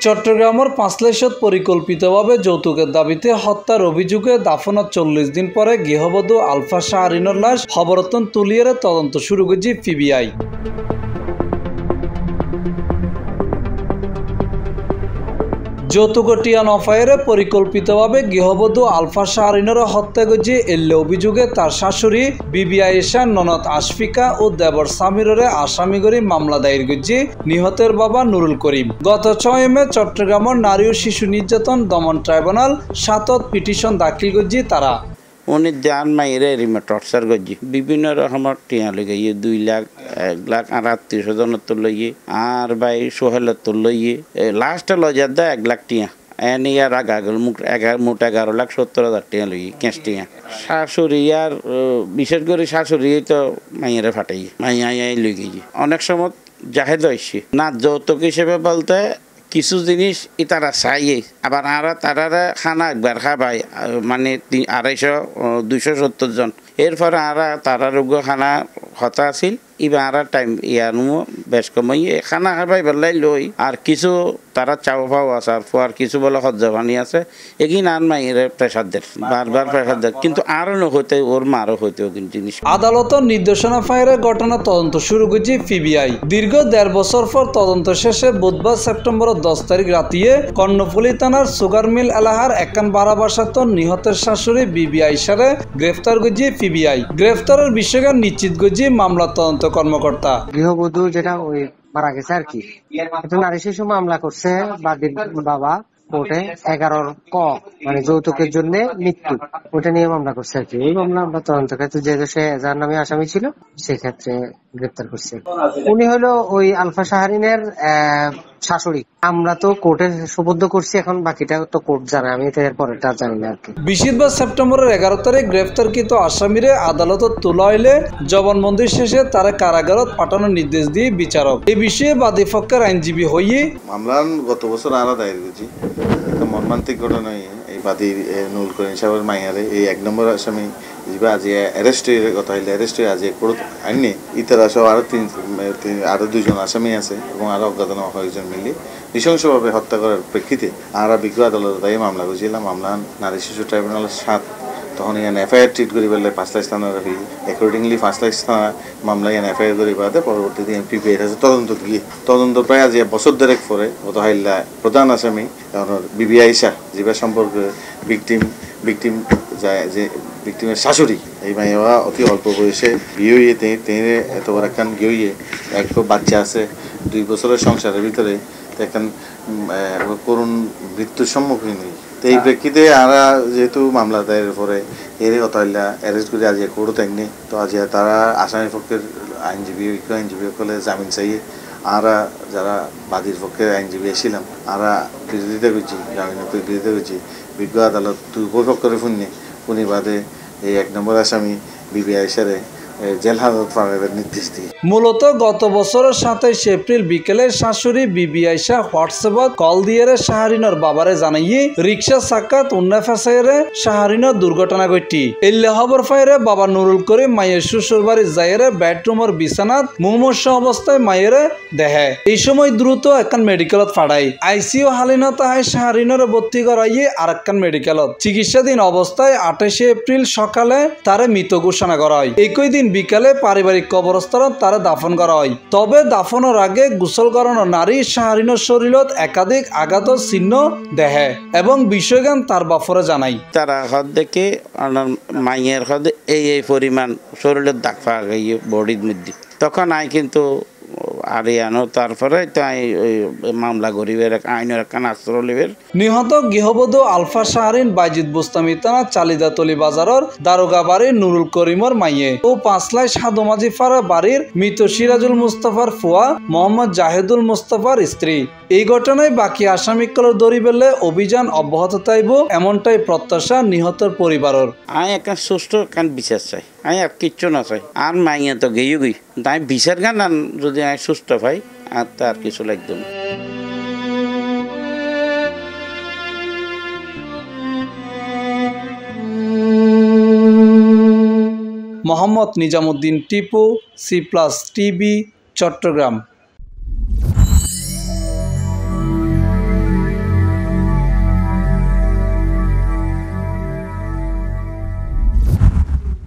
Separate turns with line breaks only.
চট্টগ্রামের পাঁচলাইশত পরিকল্পিতভাবে যৌতুকের দাবিতে হত্যার অভিযোগে দাফনের 40 দিন পরে গৃহবধূ আলফা শাহরিনের লাশ খবরতন তুলিয়ে তদন্ত শুরু করেছে পিবিআই। যৌতুকটিয়া নফায়েরে পরিকল্পিতভাবে গৃহবধূ আলফা শাহরিনের হত্যা করেছে এলে অভিযোগে তার শাশুড়ি বিবি আয়েশা, ননদ আশফিকা ও দেবর সামিরের আসামি করে মামলা দায়ের করেছে নিহতের বাবা নুরুল করিম। গত 6 মে চট্টগ্রামের নারী ও শিশু নির্যাতন দমন ট্রাইব্যুনাল 7 পিটিশন দাখিল করেছে তারা।
উনি ধ্যান মাইরে রিমে টর্চার করছি বিভিন্ন রকমের টিয়া লইয়ে 2 লাখ 1 লাখ আর আত্মীয় তো লইয়ে আর ভাই সোহেলের তো লইয়ে লাস্টে লজার দা 1 লাখ টিয়া এনে আর আগাগল মুখ 11,70,70,000 টিয়া লইয়ে ক্যাশ টিয়া। শাশুড়ি আর বিশেষ করে শাশুড়ি তো মাইয়ারে ফাটাই মাইয়াই লই গিয়ে অনেক সময় জাহেদ হয়েছে না যৌতুক হিসেবে বলতে কিছু জিনিস তারা চাইয়ে আবার তারা খানা একবার খাবাই মানে 250-270 জন এরপরে তারা রোগ খানা হতা আছিল এবার টাইম ইয়ানো বেশ কমাই খানা খাবাই বেলাই লই আর কিছু তারা চাও পাও আছে আর ফুয়ার কিছু বলে সহ্য পানি আছে এগিন আর মাইরে প্রেসার দেয় বারবার প্রেসার দেয় কিন্তু আরও নহইতে ওর মারও হইতেও কিন্তু জিনিস।
আদালতের নির্দেশনা ফায়ারে ঘটনা তদন্ত শুরু করেছে পিবিআই। দীর্ঘ 1.5 বছর পর তদন্ত শেষে বুধবার সেপ্টেম্বরের 10 তারিখ রাতিয়ে কর্ণফুলী থানার সুগার মিল এলাকার 12 বাসাত নিহতের শাশুড়ি বিবি আয়েশারে গ্রেফতার করেছে পিবিআই। গ্রেফতারের বিষয়টা নিশ্চিত করেছে মামলা তদন্ত কর্মকর্তা।
গৃহবধূ যেটা ওই মারা গেছে আর কি, এটা নারী শিশু মামলা করছে বাদীর বাবা কোর্টে 11 ক মানে যৌতুকের জন্য মৃত্যু ওটা নিয়ে মামলা করছে আর কি। ওই মামলা আমরা তদন্ত ক্ষেত্রে যেহেতু সে যার নামে আসামি ছিল সেক্ষেত্রে গ্রেপ্তার করছে। উনি হলো ওই আলফা শাহরিনের শাশুড়ি। আমরা তো কোর্টে সুবদ্ধ করছি, এখন বাকিটা তো কোর্ট জানে, আমি তো এর পরেরটা জানি না আর কি।
20 সেপ্টেম্বরের 11 তারিখ গ্রেফতারকৃত আসামিরে আদালতত তোলা হইলে জবানবন্দি শেষে তারা কারাগারত পাঠানোর নির্দেশ দিয়ে বিচারক এই বিষয়ে বাদী পক্ষের আইনজীবী হইয়ে
মামলা গত বছর আরো দায়ের করেছি। মর্মান্তিক ঘটনা এই বাদী নুরুল করিম সাহেবের মাইয়ারে এই 1 নম্বর আসামি আজ অ্যারেস্ট হয়ে কথা হইলে অ্যারেস্ট হয়ে আজ কোর্ট আইনি ইতারা সহ আরো 2 জন আসামি আছে এবং আরো অজ্ঞাতনামা কয়েকজন মিলে নৃশংসভাবে হত্যা করার প্রেক্ষিতে আমরা বিজ্ঞ আদালত দায়ী মামলা করেছিলাম। মামলা নারী শিশু ট্রাইব্যুনাল 7 তখন ইয়ান এফআইআর ট্রিট করি পেলে 5 লাখ স্থানের হই অ্যাকর্ডিংলি 5 লাখ স্থান মামলা ইয়ান এফআইআর করি বাদে পরবর্তীতে পিবিআই আছে তদন্ত প্রায় আজ বছর দেড়েক পরে গত হাইলা প্রধান আসামি বিবি আয়েশা যেবা সম্পর্কে ভিকটিম যে ভিকটিমের শাশুড়ি এই মাইয়া অতি অল্প বয়সে বিয়ে হইয়ে তেরে এত বড় একখান গিয়ে এক বাচ্চা আছে 2 বছরের সংসারের ভিতরে এখন করুণ মৃত্যুর সম্মুখীন হই। তো এই প্রেক্ষিতে আমরা যেহেতু মামলা দায়ের পরে এর কথা হইলা অ্যারেস্ট করে আজ কোর্ট থাকনি তো আজ তারা আসামি পক্ষের আইনজীবী সকলে জামিন চাইয়ে আমরা যারা বাদীর পক্ষের আইনজীবী এসেছিলাম আমরা বিরোধিতা করছি, জামিনের বিরোধিতা করছি। বিজ্ঞ আদালত দুই পক্ষের পুনি বাদে এই 1 নম্বর আসামি বিবি আয়েশারে জেল হাজত পাঠানোর নির্দেশ দিয়ে।
মূলত গত বছরের 27 এপ্রিল বিকেলে শাশুড়ি বিবি আয়েশা হোয়াটসঅ্যাপত কল দিয়ে শাহরিনের বাবারে জানাইয়ে রিক্সা চাকাত উন্নফাসাইরে শাহরিনের দুর্ঘটনা ঘটি। এল্লে খবর পাইরে বাবা নুরুল করিম মায়ের শ্বশুর বাড়ি যাইরে বেডরুমের বিছানাত মুমূর্ষ অবস্থায় মায়েরে দেহে। এই সময় দ্রুত একখান মেডিকেলত পাঠায়। আইসিইউ হালিনত হয় শাহরিনের ভর্তি করাইয়ে আরেকখান মেডিকেলত চিকিৎসাধীন অবস্থায় 28 এপ্রিল সকালে তারে মৃত ঘোষণা করা হয়। একই দিন বিকালে পারিবারিক কবরস্থানত তারা দাফন করা হয়। তবে দাফনের আগে গোসল করানো নারী শাহরিনের শরীরত একাধিক আঘাত চিহ্ন দেহে এবং বিষয়জ্ঞান তার বাপরে জানাই।
তারা হদ দেখে মাইয়ের হদ এই পরিমাণ শরীরের দাগ পাওয়া গিয়ে বডির মধ্যে তখন আই কিন্তু আরিয়ানো তারপরে তাই মামলা গরিবের আইনের একখান আশ্রয় লিবের।
নিহত গৃহবধূ আলফা শাহরিন বাইজিদ বুস্তামি থানা চালিদাতলি বাজারের দারোগা বাড়ির নুরুল করিমর মাইয়ে ও 5 লাখ সাদমাজি ফারা বাড়ির মৃত সিরাজুল মুস্তাফার ফুয়া মোহাম্মদ জাহেদুল মুস্তাফার স্ত্রী। এই ঘটনায় বাকি আসামিগুলোর ধরি বেলে অভিযান অব্যাহত থাকব এমনটাই প্রত্যাশা নিহতের পরিবারের।
আমি একটা সুষ্ঠু কান বিচার চাই, আমি আর কিচ্ছু না চাই। আর মাইয়া তো গেই তাই বিচার গান যদি আমি সুস্থ পাই আর তার কিছু লাগতো না।
Mohammad Nizamuddin Tipu, C+ TV, Chittagong.